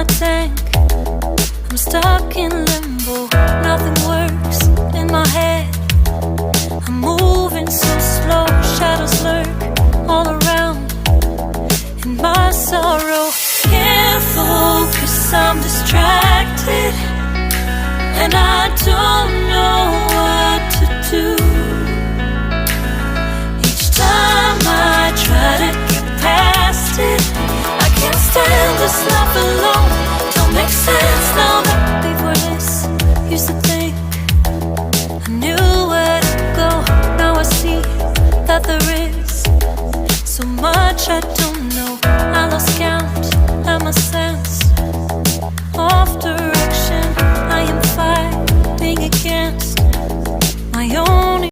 tank. I'm stuck in limbo, nothing works in my head. I'm moving so slow, shadows lurk all around. In my sorrow, can't focus, I'm distracted, and I don't know what to do. Each time I try to get past it, I can't stand this life alone. Don't make sense now that before this used to think I knew where to go. Now I see that there is so much I don't know. I lost count at my sense